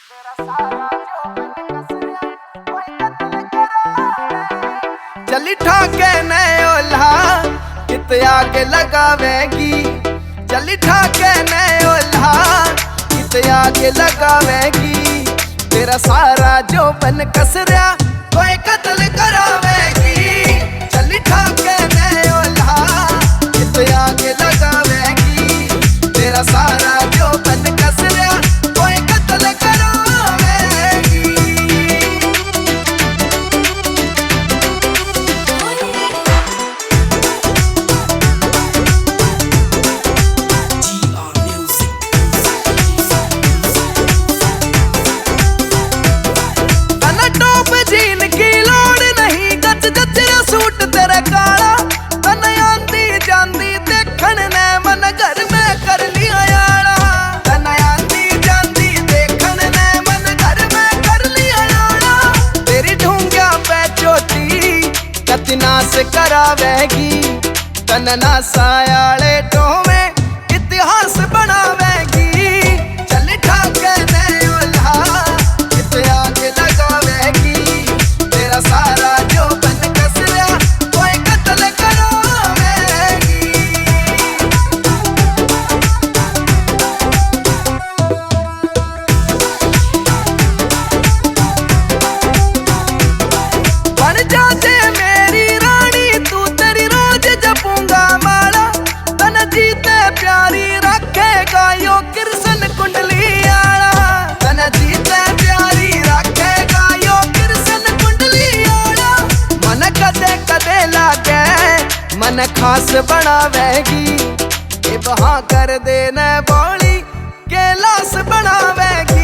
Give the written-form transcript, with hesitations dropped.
चली ठाके ने ओल्हा कित आग लगावेगी, चली ठाके ने ओल्हा कित आग लगावेगी। तेरा सारा जो बन कसरिया कोई कत्ल करावेगी। चली ठाके ने ओल्हा कित आग लगावेगी। तेरा सारा जो बन कसरिया कोई कत्ल करावेगी। टॉप जीन की लोड़ नहीं, गच गचरा सूट तेरे काला। तन आंदी जांदी देखण ने मन घर में कर लिया यारा। तन आंदी जांदी देखण ने मन घर में कर लिया यारा। तेरी ढूंढिया पे चोटी कतनास करावेगी। तन ना सायाले टोवे इतिहास बनावेगी। चल ठाके ने ओल्हा कित आग लगावेगी। तेरा सारा जो बन कसरिया कोई कत्ल करावेगी। बन जाते मेरी रानी तू, तेरी रोज जपूंगा माला। तन जीते प्यारी रखेगा यो कृष्ण कुंडली आला। तन जीते प्यारी रखेगा यो कृष्ण कुंडली आला। मन कदे कदे लागे मन खास बनावेगी। ये बहा कर देने बोली के लाश बनावेगी।